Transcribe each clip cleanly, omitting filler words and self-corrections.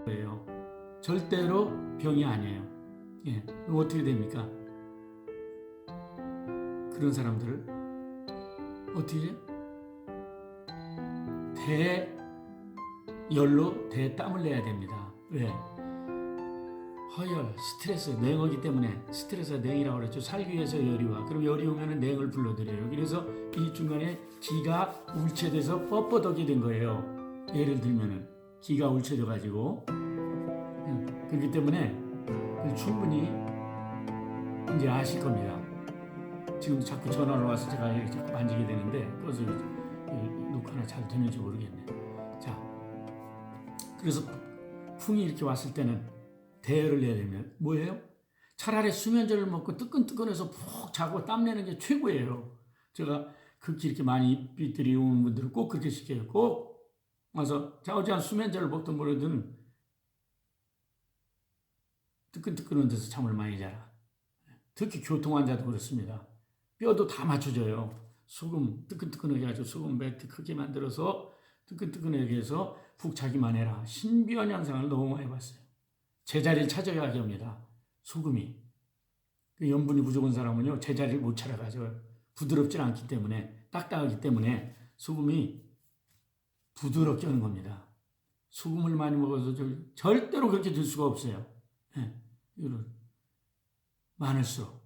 거예요. 절대로 병이 아니에요. 예, 그럼 어떻게 됩니까? 그런 사람들을 어떻게 대열로 대땀을 내야 됩니다. 왜? 허열, 스트레스, 냉하기 때문에 스트레스가 냉이라고 그랬죠. 살기 위해서 열이 와. 그럼 열이 오면 냉을 불러들여요. 그래서 이 중간에 기가 울체돼서 뻣뻣하게 된 거예요. 예를 들면은 기가 울체돼 가지고 그렇기 때문에 충분히 이제 아실 겁니다. 지금 자꾸 전화를 와서 제가 이렇게 자꾸 만지게 되는데 그래서 녹화나 잘 되는지 모르겠네. 자, 그래서 풍이 이렇게 왔을 때는 대열을 내야 되면 뭐예요? 차라리 수면제를 먹고 뜨끈뜨끈해서 푹 자고 땀내는 게 최고예요. 제가 극히 이렇게 많이 입비들이 오는 분들은 꼭 그렇게 시켜요. 꼭 와서 어제 한 수면제를 먹든 뭐든 뜨끈뜨끈한 데서 잠을 많이 자라. 특히 교통환자도 그렇습니다. 뼈도 다 맞춰져요. 소금 뜨끈뜨끈하게 아주 소금 매트 크게 만들어서 뜨끈뜨끈하게 해서 푹 자기만 해라. 신비한 현상을 너무 많이 봤어요. 제자리를 찾아가게 합니다. 소금이. 그 염분이 부족한 사람은요, 제자리를 못 찾아가죠. 부드럽지 않기 때문에, 딱딱하기 때문에 소금이 부드럽게 하는 겁니다. 소금을 많이 먹어서 절대로 그렇게 될 수가 없어요. 예, 많을수록.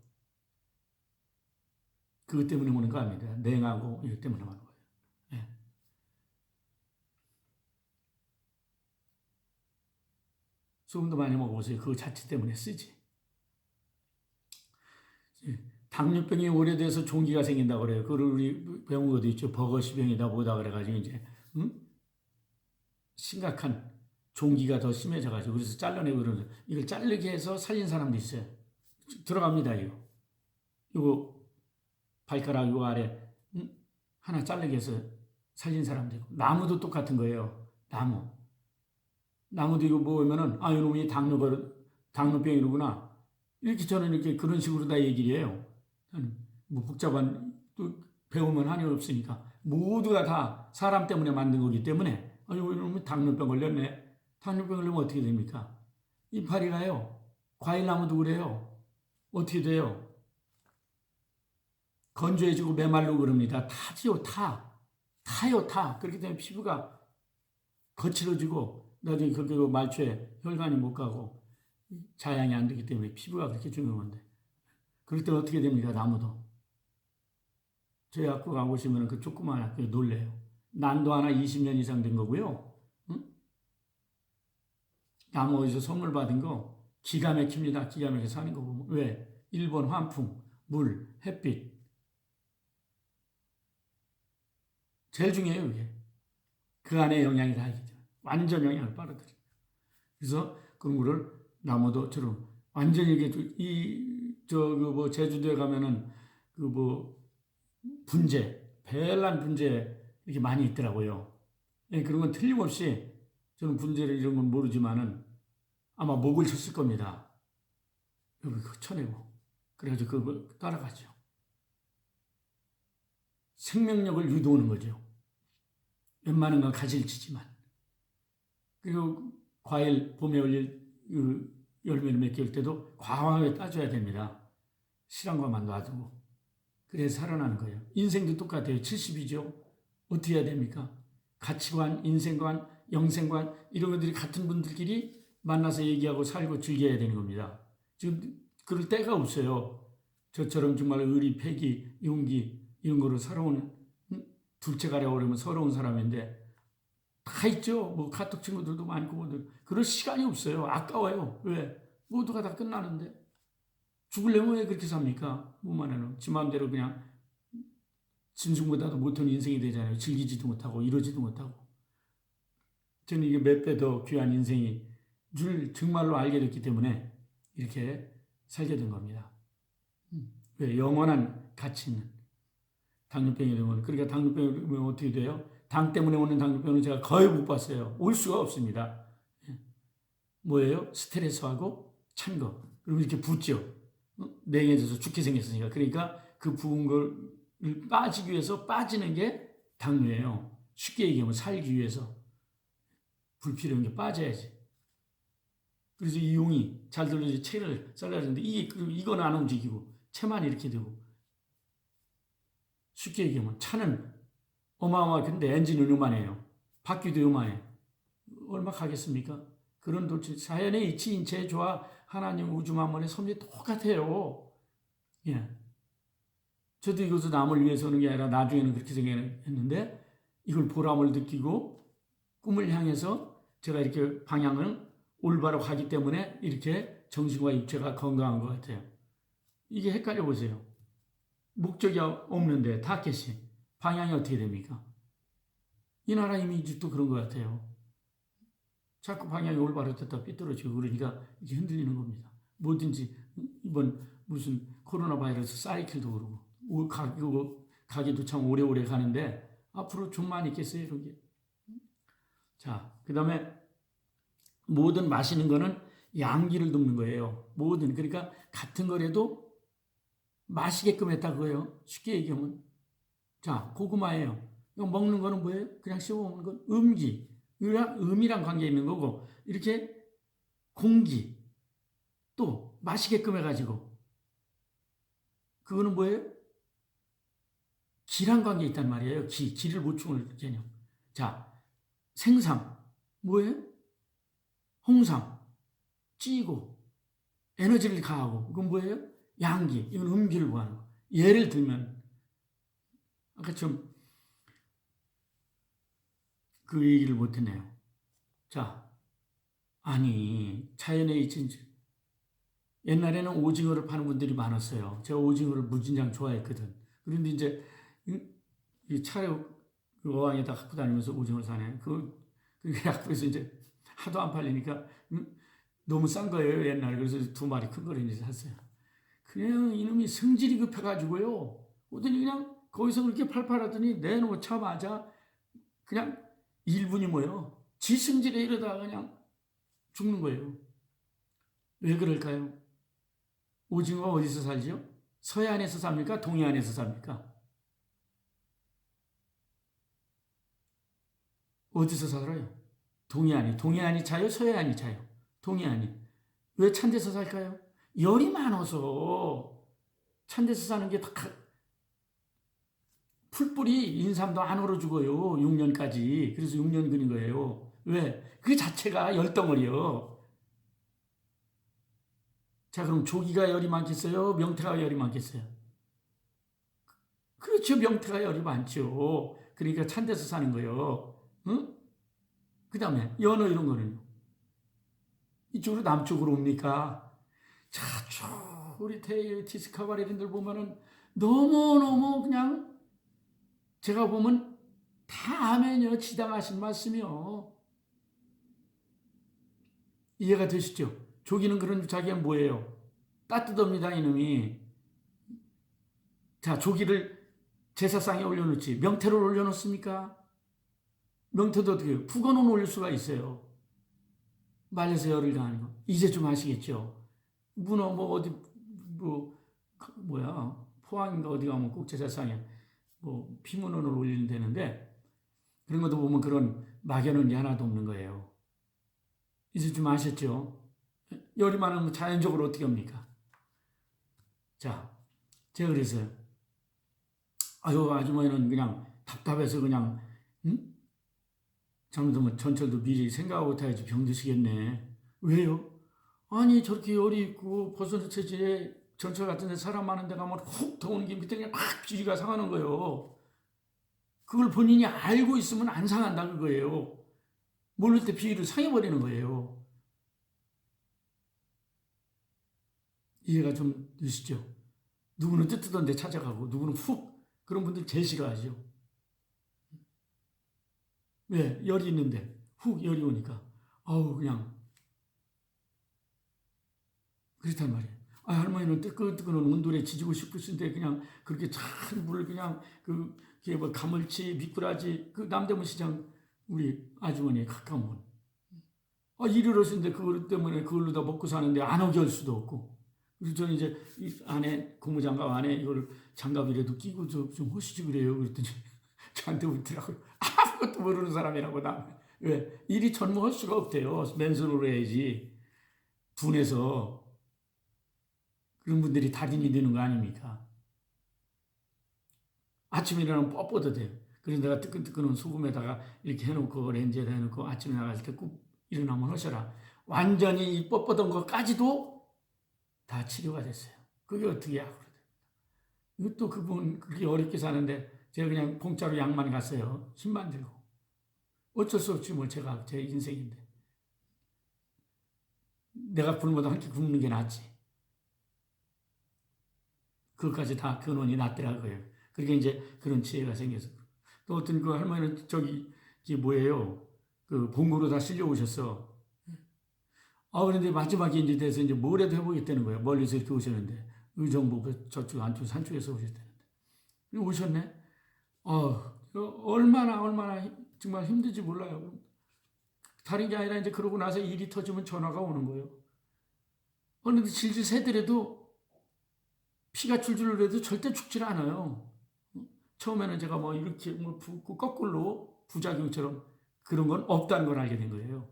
그것 때문에 오는 거 아닙니다. 냉하고 이것 때문에 오는 거예요. 예. 소금도 많이 먹어보세요. 그거 자체 때문에 쓰지. 당뇨병이 오래돼서 종기가 생긴다고 그래요. 그걸 우리 배운 것도 있죠. 버거시병이다 뭐다 그래가지고 이제 심각한 종기가 더 심해져가지고 그래서 잘라내고 그러는 이걸 자르게 해서 살린 사람도 있어요. 들어갑니다 이거. 이거 발가락 이거 아래 하나 자르게 해서 살린 사람도 있고 나무도 똑같은 거예요. 나무도 이거 먹으면은 이놈이 당뇨병이구나 이렇게 저는 이렇게 그런 식으로 다 얘기를 해요. 뭐 복잡한 또 배우면 한이 없으니까 모두가 다 사람 때문에 만든 거기 때문에 이놈이 당뇨병 걸렸네. 당뇨병 걸리면 어떻게 됩니까? 이파리 가요. 과일나무도 그래요. 어떻게 돼요? 건조해지고 메말르고 그럽니다. 타지요, 타요, 타. 그렇기 때문에 피부가 거칠어지고 나중에 그렇게 말초에 혈관이 못 가고 자양이 안 되기 때문에 피부가 그렇게 중요한 건데 그럴 때 어떻게 됩니까? 나무도. 저희 학교 가보시면 그 조그만 학교에 놀래요. 난도 하나 20년 이상 된 거고요. 응? 나무 어디서 선물 받은 거 기가 막힙니다. 기가 막혀 사는 거 보면. 왜? 일본 환풍, 물, 햇빛. 제일 중요해요, 이게. 그 안에 영향이 다 있기 때문에. 완전 영향을 빨아들여요. 그래서 그런 거를 나무도처럼 완전히 이게 제주도에 가면은 배el란 분재 이렇게 많이 있더라고요. 예, 그런 건 틀림없이 저는 분재를 이런 건 모르지만은 아마 목을 쳤을 겁니다. 여기 쳐내고. 그래가지고 그걸 따라가죠. 생명력을 유도하는 거죠. 웬만한 건 가질치지만. 그리고 과일 봄에 올릴 열매를 맺게 할 때도 과하게 따줘야 됩니다. 실험과만 놔두고. 그래서 살아나는 거예요. 인생도 똑같아요. 70이죠. 어떻게 해야 됩니까? 가치관, 인생관, 영생관 이런 것들이 같은 분들끼리 만나서 얘기하고 살고 즐겨야 되는 겁니다. 지금 그럴 때가 없어요. 저처럼 정말 의리, 패기, 용기 이런 거로 살아온 둘째 가려고 그러면 서러운 사람인데 다 있죠. 뭐 카톡 친구들도 많고 뭐들 그럴 시간이 없어요. 아까워요. 왜? 모두가 다 끝나는데 죽으려면 왜 그렇게 삽니까? 뭐만해는 지 마음대로 그냥 짐승보다도 못한 인생이 되잖아요. 즐기지도 못하고 이러지도 못하고 저는 이게 몇 배 더 귀한 인생이 줄 정말로 알게 됐기 때문에 이렇게 살게 된 겁니다. 왜? 영원한 가치 있는 당뇨병이 되면 그러니까 당뇨병이 되면 어떻게 돼요? 당 때문에 오는 당뇨병은 제가 거의 못 봤어요. 올 수가 없습니다. 뭐예요? 스트레스하고 찬 거. 그러면 이렇게 붓죠. 냉해져서 죽게 생겼으니까. 그러니까 그 부은 걸 빠지기 위해서 빠지는 게 당뇨예요. 쉽게 얘기하면 살기 위해서 불필요한 게 빠져야지. 그래서 이 용이 잘 들려서 채를 잘라야 되는데 이건 안 움직이고 채만 이렇게 되고 쉽게 얘기하면 차는 어마어마한데 엔진은 요만해요. 바퀴도 요만해. 얼마 가겠습니까? 그런 도체 자연의 이치 인체의 조화 하나님 우주 만물의 섭리 똑같아요. 예. 저도 이것을 남을 위해서 하는 게 아니라 나중에는 그렇게 생각했는데 이걸 보람을 느끼고 꿈을 향해서 제가 이렇게 방향을 올바로 가기 때문에 이렇게 정신과 육체가 건강한 것 같아요. 이게 헷갈려 보세요. 목적이 없는데 타켓이 방향이 어떻게 됩니까? 이 나라 이미지도 그런 것 같아요. 자꾸 방향이 올바로 됐다 삐뚤어지고 그러니까 이게 흔들리는 겁니다. 뭐든지 이번 무슨 코로나 바이러스 사이클도 그러고 가기도 참 오래오래 가는데 앞으로 좀만 있겠어요 이런 게. 자, 그 다음에 모든 마시는 거는 양기를 돕는 거예요. 모든 그러니까 같은 거라도 마시게끔 했다 그거예요. 쉽게 얘기하면 자 고구마예요. 이거 먹는 거는 뭐예요? 그냥 씹어 먹는 건 음기. 음이랑 관계 있는 거고 이렇게 공기 또 마시게끔 해가지고 그거는 뭐예요? 기랑 관계 있단 말이에요. 기를 보충을 개념. 자 생삼 뭐예요? 홍삼 찌고 에너지를 가하고 그건 뭐예요? 양기 이건 음기를 구하는 거. 예를 들면 아까 좀 그 얘기를 못했네요. 자 아니 자연의 이치 옛날에는 오징어를 파는 분들이 많았어요. 제가 오징어를 무진장 좋아했거든. 그런데 이제 이 차에 어항에다 갖고 다니면서 오징어를 사네. 그게 약국에서 이제 하도 안 팔리니까 너무 싼 거예요 옛날에. 그래서 2마리 큰 거를 이제 샀어요. 그냥 이놈이 성질이 급해가지고요. 오더니 그냥 거기서 그렇게 팔팔하더니 내놓자마자 그냥 1분이 뭐예요. 지 성질에 이러다가 그냥 죽는 거예요. 왜 그럴까요? 오징어가 어디서 살지요? 서해안에서 삽니까? 동해안에서 삽니까? 어디서 살아요? 동해안이 차요? 서해안이 차요? 동해안이. 왜 찬 데서 살까요? 열이 많아서 찬 데서 사는 게 풀뿌리 인삼도 안 얼어 죽어요. 6년까지. 그래서 6년 그린 거예요. 왜? 그 자체가 열덩어리요. 자, 그럼 조기가 열이 많겠어요? 명태가 열이 많겠어요? 그렇죠. 명태가 열이 많죠. 그러니까 찬 데서 사는 거예요. 응? 그 다음에 연어 이런 거는요. 이쪽으로 남쪽으로 옵니까? 자, 우리 디스커버리 이런 들 보면은 너무너무 그냥 제가 보면 다 아멘이요. 지당하신 말씀이요. 이해가 되시죠? 조기는 그런 자기가 뭐예요? 따뜻합니다, 이놈이. 자, 조기를 제사상에 올려놓지. 명태를 올려놓습니까? 명태도 어떻게 해요? 푸거는 올릴 수가 있어요. 말려서 열을 가하는 거. 이제 좀 아시겠죠? 문어, 어디, 포항인가 어디 가면 꼭 제사상에 피문어를 올리면 되는데, 그런 것도 보면 그런 막연한 게 하나도 없는 거예요. 이제 좀 아셨죠? 열이 많으면 자연적으로 어떻게 합니까? 자, 제가 그랬어요. 아유, 아주머니는 그냥 답답해서 그냥, 응? 잘못하면 전철도 미리 생각하고 타야지 병드시겠네. 왜요? 아니, 저렇게 열이 있고, 버스는 체질에 전철 같은 데 사람 많은 데 가면 훅 더운 게 밑에 그냥 막 비위가 상하는 거예요. 그걸 본인이 알고 있으면 안 상한다, 그거예요. 모를 때 비위를 상해버리는 거예요. 이해가 좀 되시죠? 누구는 뜨뜻한 데 찾아가고, 누구는 훅, 그런 분들 제일 싫어하죠. 왜? 열이 있는데, 훅 열이 오니까. 아우, 그냥, 그렇단 말이에요. 아, 할머니는 뜨끈뜨끈한 온돌에 지지고 싶으신데, 그냥, 그렇게 찬 물을 그냥, 그게 뭐, 가물치, 미꾸라지, 그 남대문 시장, 우리 아주머니의 가까운. 아, 일을 하시는데, 그것 때문에 그걸로 다 먹고 사는데, 안 오게 할 수도 없고. 그래서 저는 이제, 이 안에, 고무장갑 안에 이걸 장갑이라도 끼고 좀 하시지 그래요. 그랬더니, 저한테 웃더라고요. 아무것도 모르는 사람이라고 나. 왜? 일이 전무할 수가 없대요. 맨손으로 해야지. 둔해서 그런 분들이 달인이 되는 거 아닙니까? 아침에 일어나면 뻣뻣해요. 그래서 내가 뜨끈뜨끈한 소금에다가 이렇게 해놓고 렌즈에다 해놓고 아침에 나갈 때 꼭 일어나면 하셔라. 완전히 이 뻣뻣한 것까지도 다 치료가 됐어요. 그게 어떻게 하고 그래요? 이것도 그분 그렇게 어렵게 사는데 제가 그냥 공짜로 약만 갔어요. 힘만 들고. 어쩔 수 없지 뭐 제가 제 인생인데. 내가 굶어도 한 끼 굶는 게 낫지. 그것까지 다 근원이 났더라고요. 그렇게 이제 그런 지혜가 생겨서. 또 어떤 그 할머니는 이게 뭐예요? 그 봉고로 다 실려오셨어. 그런데 마지막에 이제 돼서 이제 뭐라도 해보겠다는 거예요. 멀리서 이렇게 오셨는데. 의정부 저쪽 안쪽 산쪽에서 오셨다는데. 오셨네? 얼마나 정말 힘든지 몰라요. 다른 게 아니라 이제 그러고 나서 일이 터지면 전화가 오는 거예요. 어느 질질 새더라도 피가 줄줄 흘려도 절대 죽질 않아요. 처음에는 제가 뭐 이렇게 뭐 붓고 거꾸로 부작용처럼 그런 건 없다는 걸 알게 된 거예요.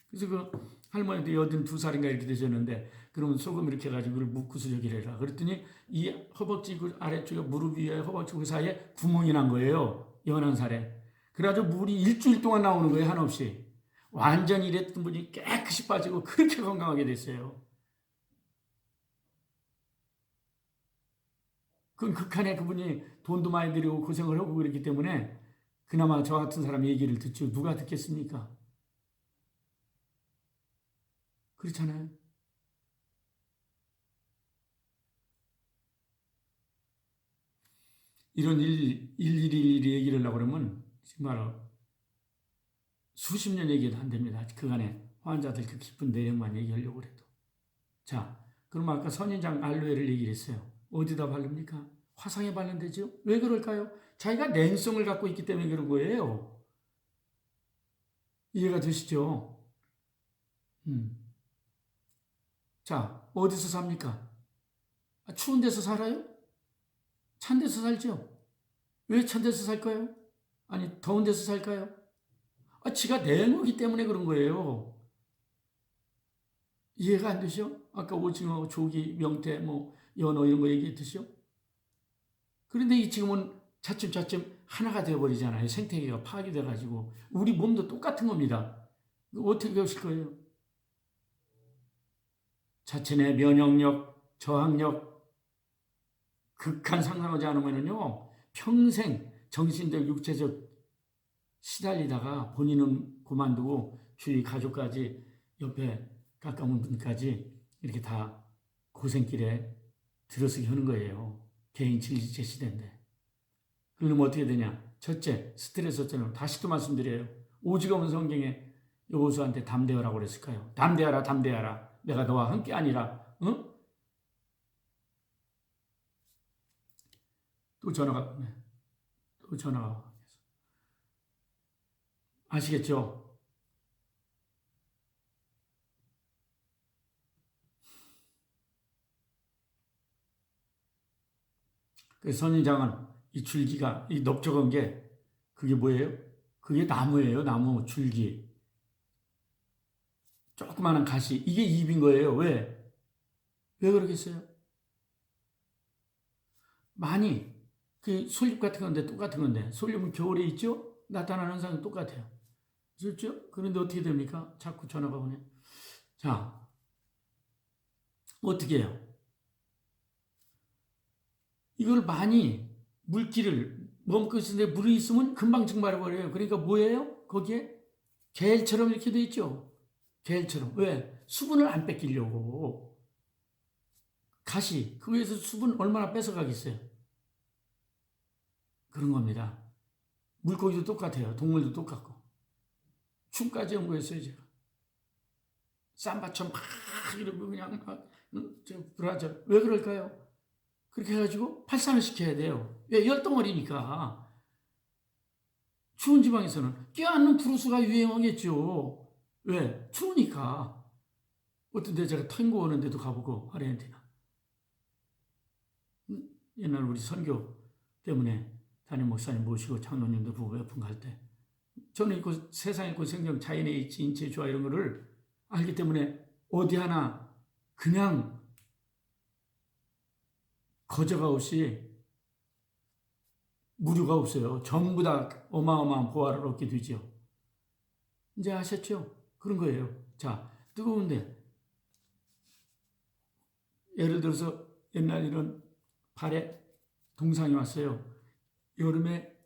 그래서 그 할머니도 82살인가 이렇게 되셨는데 그러면 소금 이렇게 해가지고 그걸 묻고서 저기를 해라. 그랬더니 이 허벅지 그 아래쪽에 무릎 위에 허벅지 그 사이에 구멍이 난 거예요. 연한 살에. 그래가지고 물이 일주일 동안 나오는 거예요. 한없이. 완전히 이랬던 분이 깨끗이 빠지고 그렇게 건강하게 됐어요. 그건 극한에 그분이 돈도 많이 들이고 고생을 하고 그랬기 때문에 그나마 저 같은 사람 얘기를 듣죠. 누가 듣겠습니까? 그렇잖아요. 이런 일일이 얘기를 하려고 그러면 정말 수십 년 얘기도 안 됩니다. 그간에 환자들 그 깊은 내용만 얘기하려고 해도. 자, 그럼 아까 선인장 알로에를 얘기를 했어요. 어디다 바릅니까? 화상에 바르면 되죠? 왜 그럴까요? 자기가 냉성을 갖고 있기 때문에 그런 거예요. 이해가 되시죠? 음. 자, 어디서 삽니까? 추운 데서 살아요? 찬 데서 살죠? 왜 찬 데서 살까요? 아니, 더운 데서 살까요? 지가 냉하기 때문에 그런 거예요. 이해가 안 되죠? 아까 오징어, 조기, 명태, 뭐, 연어 이런 거 얘기했듯이요? 그런데 이 지금은 차츰차츰 하나가 되어버리잖아요. 생태계가 파괴돼가지고. 우리 몸도 똑같은 겁니다. 어떻게 하실 거예요? 자체 내 면역력, 저항력, 극한 상상하지 않으면요, 평생 정신적, 육체적 시달리다가 본인은 그만두고 주위 가족까지 옆에 가까운 분까지 이렇게 다 고생길에 들어서게 하는 거예요. 개인 질지체 시대인데. 그러면 어떻게 되냐? 첫째, 스트레스 없잖아요. 다시 또 말씀드려요. 오직 없는 성경에 여호수아한테 담대하라고 그랬을까요? 담대하라, 담대하라. 내가 너와 함께 아니라. 응? 또 전화가, 네. 또 전화가. 아시겠죠? 그 선인장은 이 줄기가, 이 넓적한 게, 그게 뭐예요? 그게 나무예요, 나무, 줄기. 조그마한 가시. 이게 잎인 거예요. 왜? 왜 그러겠어요? 많이, 그 솔잎 같은 건데 똑같은 건데, 솔잎은 겨울에 있죠? 나타나는 현상은 똑같아요. 그렇죠? 그런데 어떻게 됩니까? 자꾸 전화가 오네. 자, 어떻게 해요? 이걸 많이 물기를 머금고 있는데 물이 있으면 금방 증발해버려요. 그러니까 뭐예요? 거기에 겔처럼 이렇게 돼 있죠. 겔처럼. 왜? 수분을 안 뺏기려고. 가시. 그 위에서 수분 얼마나 뺏어가겠어요? 그런 겁니다. 물고기도 똑같아요. 동물도 똑같고. 춤까지 연구했어요, 제가. 쌈바처럼 막 이러고 그냥 막, 불하죠. 왜 그럴까요? 그렇게 해가지고 발산을 시켜야 돼요. 왜? 열덩어리니까. 추운 지방에서는 껴안는 브루스가 유행하겠죠. 왜? 추우니까. 어떤 데 제가 탱고 오는 데도 가보고, 아르헨티나. 옛날 우리 선교 때문에 담임 목사님 모시고 장로님도 보고 몇분 갈 때. 저는 있고 세상에 있고 생명, 자연에 있지, 인체, 조화 이런 거를 알기 때문에 어디 하나 그냥 거저가 없이 무료가 없어요. 전부 다 어마어마한 보화를 얻게 되죠. 이제 아셨죠? 그런 거예요. 자, 뜨거운데 예를 들어서 옛날 이런 발에 동상이 왔어요. 여름에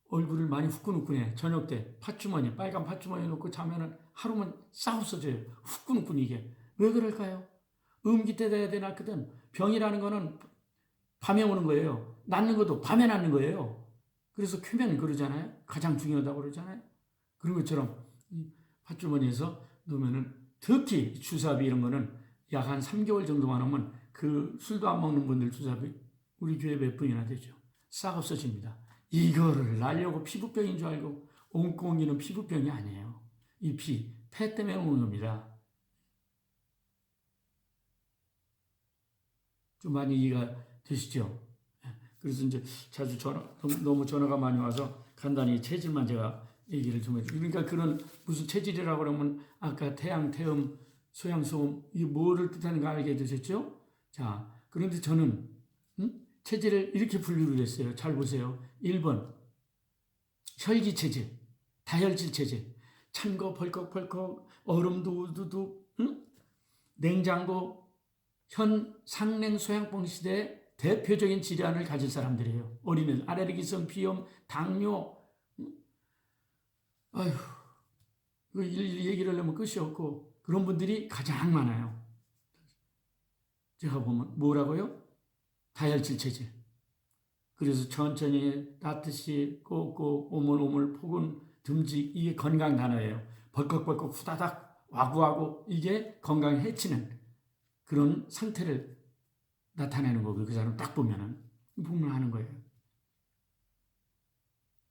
얼굴을 많이 후끈후끈해. 저녁 때 팥주머니, 빨간 팥주머니 놓고 자면은 하루면 싹 없어져요. 후끈후끈 이게. 왜 그럴까요? 음기 때 돼야 돼 낫거든. 병이라는 거는 밤에 오는 거예요. 낫는 것도 밤에 낫는 거예요. 그래서 쾌면 그러잖아요. 가장 중요하다고 그러잖아요. 그런 것처럼 팥주머니에서 놓으면은 특히 주사비 이런 거는 약 한 3개월 정도만 하면 그 술도 안 먹는 분들 주사비 우리 교회 몇 분이나 되죠. 싹 없어집니다. 이거를 날려고 피부병인 줄 알고 옮고 옮기는 피부병이 아니에요. 이 폐 때문에 오는 겁니다. 좀 많이 이해가 되시죠? 그래서 이제 자주 너무 전화가 많이 와서 간단히 체질만 제가 얘기를 좀 해드릴게요. 그러니까 그런 무슨 체질이라고 그러면 아까 태양, 태음, 소양, 소음 이게 뭐를 뜻하는가 알게 되셨죠? 자, 그런데 저는 체질을 이렇게 분류를 했어요. 잘 보세요. 1번 혈기 체질, 다혈질 체질, 찬 거 벌컥벌컥, 얼음도 우두둑, 냉장고, 현 상냉 소양병 시대의 대표적인 질환을 가진 사람들이에요. 어린애들, 알레르기성 비염, 당뇨, 아휴, 얘기를 하면 끝이 없고 그런 분들이 가장 많아요. 제가 보면 뭐라고요? 다혈질 체질. 그래서 천천히 따뜻이 꽂고 오물오물 폭은 듬직 이게 건강 단어예요. 벌컥벌컥 후다닥 와구와구 이게 건강에 해치는 그런 상태를 나타내는 거고 그 사람 딱 보면은 보면 하는 거예요.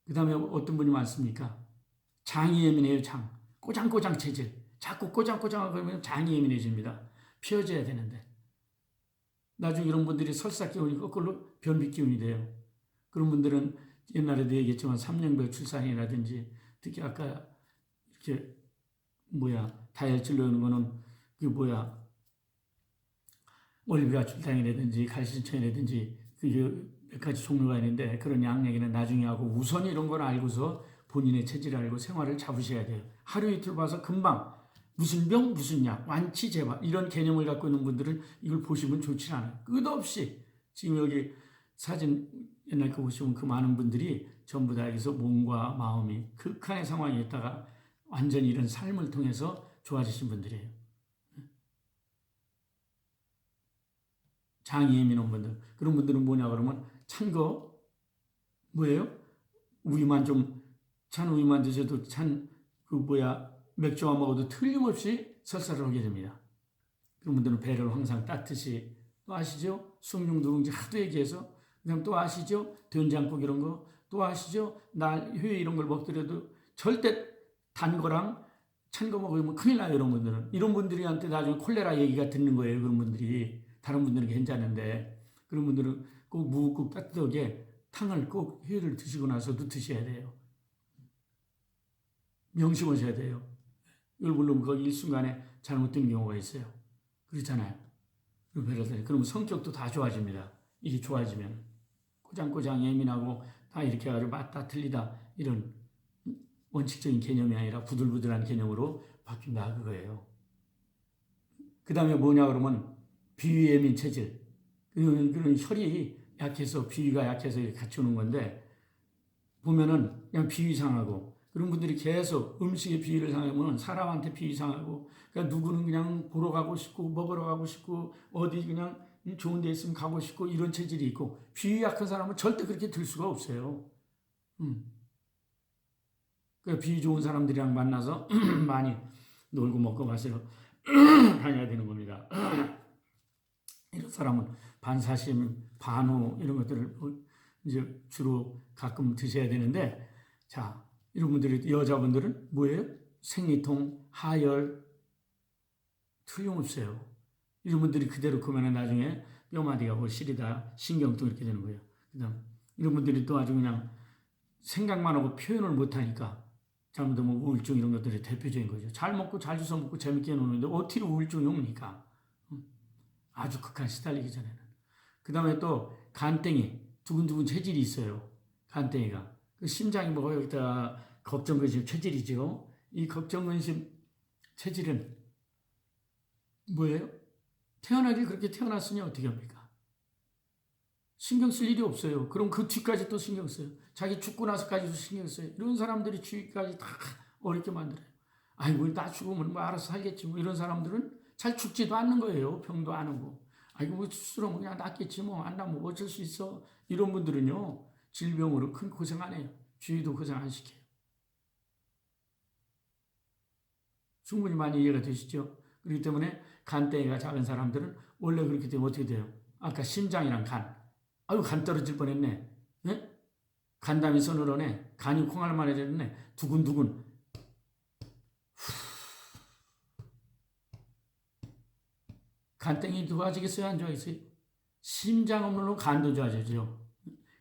그 다음에 어떤 분이 많습니까? 장이 예민해요. 장. 꼬장꼬장 체질. 자꾸 꼬장꼬장하고 그러면 장이 예민해집니다. 피워져야 되는데. 나중에 이런 분들이 설사 기운이 거꾸로 변비 기운이 돼요. 그런 분들은 옛날에도 얘기했지만 3년별 출산이라든지 특히 아까 이렇게 다혈질로 오는 거는 올비가 출당이라든지 갈신청이라든지 그게 몇 가지 종류가 있는데 그런 양 얘기는 나중에 하고 우선 이런 걸 알고서 본인의 체질을 알고 생활을 잡으셔야 돼요. 하루 이틀 봐서 금방 무슨 병 무슨 약 완치 재발 이런 개념을 갖고 있는 분들은 이걸 보시면 좋지 않아요. 끝없이 지금 여기 사진 옛날 거 보시면 그 많은 분들이 전부 다 여기서 몸과 마음이 극한의 상황에 있다가 완전히 이런 삶을 통해서 좋아지신 분들이에요. 장이 예민한 분들 그런 분들은 뭐냐 그러면 찬 거 뭐예요? 우유만 좀 찬 우유만 드셔도 맥주만 먹어도 틀림없이 설사를 하게 됩니다. 그런 분들은 배를 항상 따뜻이 또 아시죠? 숭늉 누룽지 하도 얘기해서 그다음 또 아시죠? 된장국 이런 거 또 아시죠? 회 이런 걸 먹더라도 절대 단 거랑 찬 거 먹으면 큰일 나요. 이런 분들한테 나중에 콜레라 얘기가 듣는 거예요. 그런 분들이 다른 분들은 괜찮은데 그런 분들은 꼭 무국 따뜻하게 탕을 꼭 회를 드시고 나서도 드셔야 돼요. 명심하셔야 돼요. 이걸 물론 거기 일순간에 잘못된 경우가 있어요. 그렇잖아요. 그러면 성격도 다 좋아집니다. 이게 좋아지면 꼬장꼬장 예민하고 다 이렇게 해가지고 맞다 틀리다 이런 원칙적인 개념이 아니라 부들부들한 개념으로 바뀐다 그거예요. 그 다음에 뭐냐 그러면 비위예민 체질. 그런 혈이 약해서 비위가 약해서 같이 오는 건데 보면은 그냥 비위 상하고 그런 분들이 계속 음식의 비위를 상하면 사람한테 비위 상하고 그러니까 누구는 그냥 보러 가고 싶고 먹으러 가고 싶고 어디 그냥 좋은 데 있으면 가고 싶고 이런 체질이 있고 비위 약한 사람은 절대 그렇게 들 수가 없어요. 그러니까 비위 좋은 사람들이랑 만나서 많이 놀고 먹고 마시러 다녀야 되는 겁니다. 이런 사람은 반사심, 반우 이런 것들을 이제 주로 가끔 드셔야 되는데 자 이런 분들이 여자분들은 뭐예요? 생리통, 하열 틀림없어요. 이런 분들이 그대로 크면 나중에 뼈마디가 뭐 시리다 신경통 이렇게 되는 거예요. 그다음 이런 분들이 또 아주 그냥 생각만 하고 표현을 못하니까 잘못하면 우울증 이런 것들이 대표적인 거죠. 잘 먹고 잘 주워 먹고 재밌게 노는데 어떻게 우울증이 옵니까? 아주 극한 시달리기 전에는. 그 다음에 또 간땡이, 두근두근 체질이 있어요. 간땡이가. 그 심장이 뭐 여기다 걱정근심 체질이죠. 이 걱정근심 체질은 뭐예요? 태어나길 그렇게 태어났으니 어떻게 합니까? 신경 쓸 일이 없어요. 그럼 그 뒤까지 또 신경 써요. 자기 죽고 나서까지도 신경 써요. 이런 사람들이 주위까지 다 어렵게 만들어요. 아이고, 나 죽으면 뭐 알아서 살겠지. 뭐 이런 사람들은 잘 죽지도 않는 거예요. 병도 안 오고. 아이고, 뭐 스스로 그냥 낫겠지. 뭐 안 나면 뭐 어쩔 수 있어. 이런 분들은요, 질병으로 큰 고생 안 해요. 주위도 고생 안 시켜요. 충분히 많이 이해가 되시죠? 그렇기 때문에 간땡이가 작은 사람들은 원래 그렇게 되면 어떻게 돼요? 아까 심장이랑 간. 아유, 간 떨어질 뻔했네. 네? 간담이 서늘하네. 간이 콩알만해졌네. 두근두근. 간땡이 좋아지겠어요? 안 좋아지겠어요? 심장 없는 놈 간도 좋아지죠.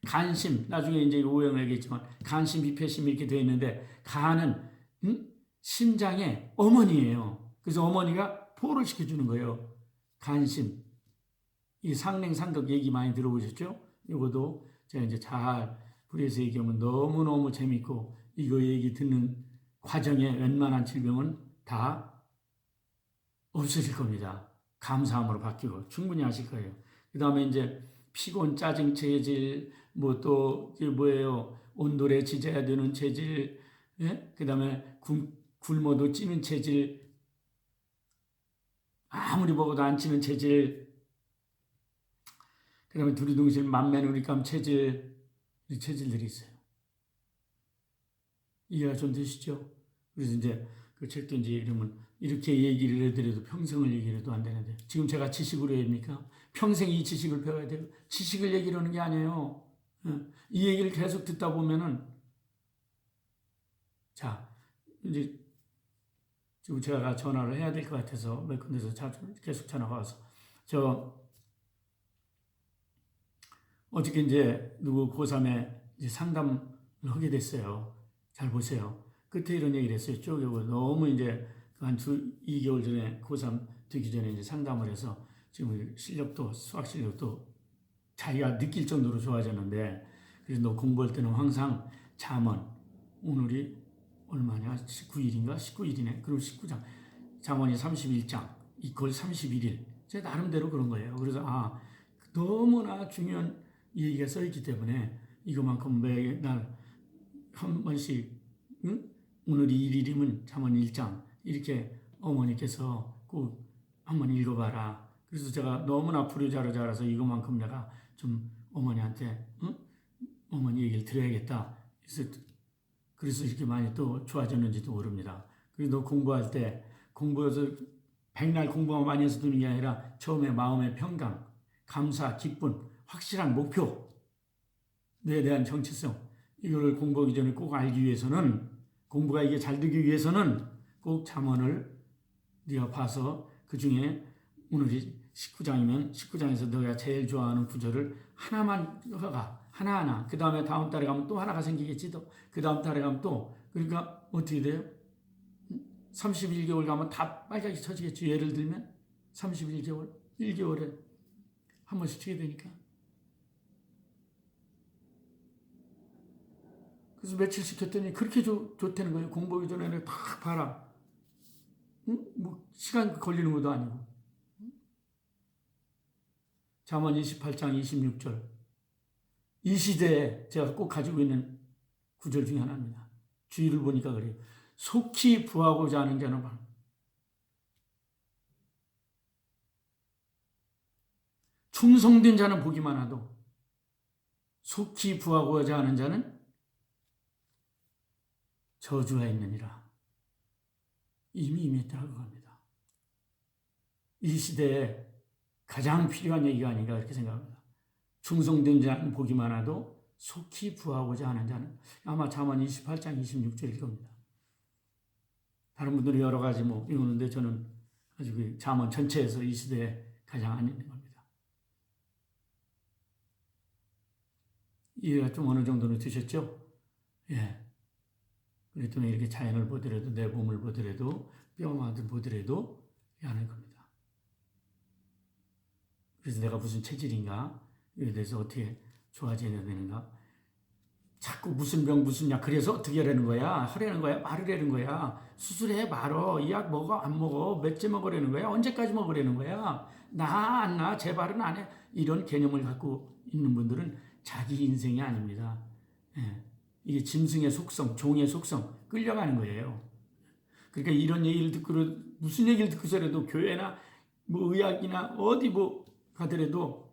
간심, 나중에 이제 오형을 얘기했지만, 간심, 비폐심 이렇게 되어 있는데, 간은, 심장의 어머니예요. 그래서 어머니가 포를 시켜주는 거예요. 간심. 이 상냉상덕 얘기 많이 들어보셨죠? 이것도 제가 이제 잘 불에서 얘기하면 너무너무 재밌고, 이거 얘기 듣는 과정에 웬만한 질병은 다 없어질 겁니다. 감사함으로 바뀌고 충분히 아실 거예요. 그 다음에 이제 피곤, 짜증, 체질, 뭐 또 뭐예요? 온돌에 지져야 되는 체질, 예? 그 다음에 굶어도 찌는 체질, 아무리 먹어도 안 찌는 체질, 그 다음에 두리둥실, 만면우리감 체질, 이 체질들이 있어요. 이해가 좀 되시죠? 그래서 이제 그 책도 이제 이러면 이렇게 얘기를 해드려도 평생을 얘기를 해도 안 되는데 지금 제가 지식으로 합니까? 평생 이 지식을 배워야 돼요. 지식을 얘기를 하는 게 아니에요. 이 얘기를 계속 듣다 보면은 자 이제 지금 제가 전화를 해야 될 것 같아서 몇 군데서 계속 전화가 와서 저 어저께 이제 누구 고3에 이제 상담을 하게 됐어요. 잘 보세요. 끝에 이런 얘기를 했어요. 쪼개고 너무 이제 한 2개월 전에 고3 되기 전에 이제 상담을 해서 지금 실력도 수학 실력도 자기가 느낄 정도로 좋아졌는데 그래서 너 공부할 때는 항상 잠언 오늘이 얼마냐 19일인가 19일이네 그럼 19장 잠언이 31장 이걸 31일 제 나름대로 그런 거예요. 그래서 너무나 중요한 얘기가 써 있기 때문에 이거만큼 매날 한 번씩 오늘이 1일이면 잠언 1장 이렇게 어머니께서 꼭 한번 읽어봐라. 그래서 제가 너무나 불효자로 자라서 이것만큼 내가 좀 어머니한테 어머니 얘기를 들어야겠다. 그래서 이렇게 많이 또 좋아졌는지도 모릅니다. 그래서 너 공부할 때 공부해서 백날 공부만 많이 해서 되는 게 아니라 처음에 마음의 평강, 감사, 기쁨, 확실한 목표, 내 대한 정체성 이거를 공부하기 전에 꼭 알기 위해서는 공부가 이게 잘 되기 위해서는 꼭 잠언을 네가 봐서 그 중에 오늘이 19장이면 19장에서 너가 제일 좋아하는 구절을 하나만 해가 하나하나 그 다음에 다음 달에 가면 또 하나가 생기겠지 그 다음 달에 가면 또 그러니까 어떻게 돼요? 31개월 가면 다 빨갛게 쳐지겠지. 예를 들면 31개월 1개월에 한 번씩 치게 되니까 그래서 며칠 시켰더니 그렇게 좋다는 거예요. 공부하기 전에 다 봐라. 뭐 시간 걸리는 것도 아니고. 잠언 28장 26절. 이 시대에 제가 꼭 가지고 있는 구절 중에 하나입니다. 주의를 보니까 그래요. 속히 부하고자 하는 자는 충성된 자는 복이 많아도 속히 부하고자 하는 자는 저주가 있느니라. 이미 임했다고 합니다. 이 시대에 가장 필요한 얘기가 아닌가 이렇게 생각합니다. 충성된 자는 복이 많아도 속히 부하고자 하는 자는 아마 잠언 28장 26절일 겁니다. 다른 분들은 여러 가지 뭐 읽는데 저는 아주 잠언 전체에서 이 시대에 가장 안 있는 겁니다. 이해가 좀 어느 정도는 되셨죠? 예. 그랬더니 이렇게 자연을 보더라도 내 몸을 보더라도 뼈마들 보더라도 하는 겁니다. 그래서 내가 무슨 체질인가? 이에 대해서 어떻게 좋아져야 되는가? 자꾸 무슨 병 무슨 약 그래서 어떻게 하라는 거야? 하라는 거야? 말으라는 거야? 수술해 말어. 이 약 먹어 안 먹어? 몇째 먹으라는 거야? 언제까지 먹으라는 거야? 나 안 나? 제발은 안 해. 이런 개념을 갖고 있는 분들은 자기 인생이 아닙니다. 예. 이게 짐승의 속성, 종의 속성 끌려가는 거예요. 그러니까 이런 얘기를 듣고 무슨 얘기를 듣고서라도 교회나 뭐 의학이나 어디 뭐 가더라도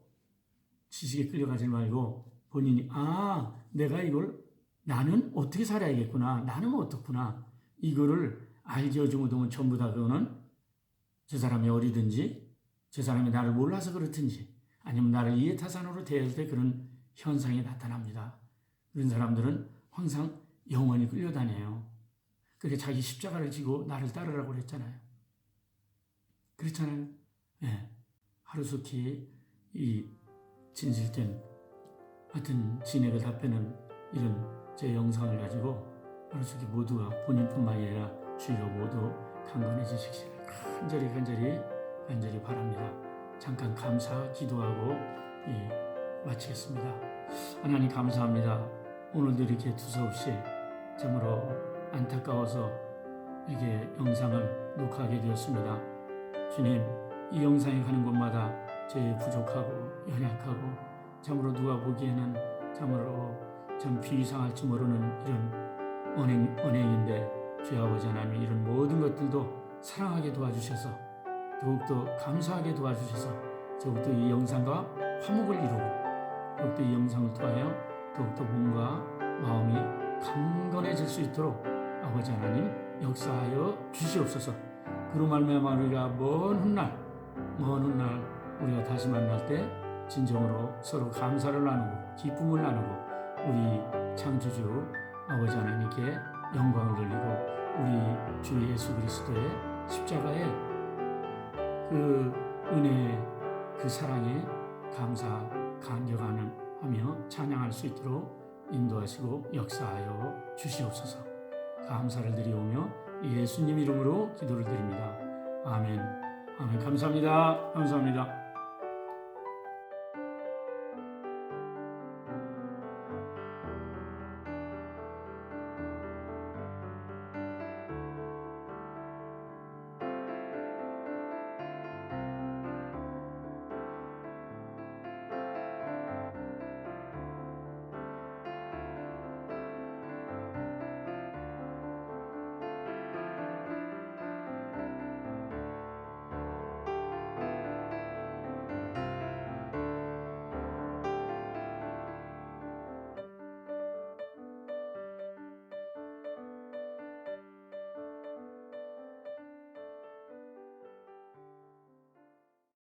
지식에 끌려가지 말고 본인이 내가 이걸 나는 어떻게 살아야겠구나. 나는 어떻구나. 이거를 알게어주면 되면 전부 다 그거는 저 사람이 어리든지 저 사람이 나를 몰라서 그렇든지 아니면 나를 이해타산으로 대할 때 그런 현상이 나타납니다. 그런 사람들은 항상 영원히 끌려다녀요. 그렇게 자기 십자가를 지고 나를 따르라고 그랬잖아요. 그렇잖아요. 예. 하루속히 이 진실된 하여튼 진액을 답변은 이런 제 영상을 가지고 하루속히 모두가 본인뿐만 아니라 주위로 모두 강건해지시기를 간절히 바랍니다. 잠깐 감사 기도하고 마치겠습니다. 하나님 감사합니다. 오늘도 이렇게 두서없이 참으로 안타까워서 이게 영상을 녹화하게 되었습니다. 주님, 이 영상이 가는 곳마다 제 부족하고 연약하고 참으로 누가 보기에는 참으로 참 비이상할지 모르는 이런 언행인데 주의 아버지 하나님 이런 모든 것들도 사랑하게 도와주셔서 더욱더 감사하게 도와주셔서 더욱더 이 영상과 화목을 이루고 더욱더 이 영상을 통하여 더욱더 몸과 마음이 강건해질 수 있도록 아버지 하나님 역사하여 주시옵소서. 그로 말미암아 우리가 먼 훗날 우리가 다시 만날 때 진정으로 서로 감사를 나누고 기쁨을 나누고 우리 창조주 아버지 하나님께 영광을 돌리고 우리 주 예수 그리스도의 십자가의 그 은혜 그 사랑에 감사 감격하며 찬양할 수 있도록 인도하시고 역사하여 주시옵소서. 감사를 드리오며 예수님 이름으로 기도를 드립니다. 아멘. 감사합니다.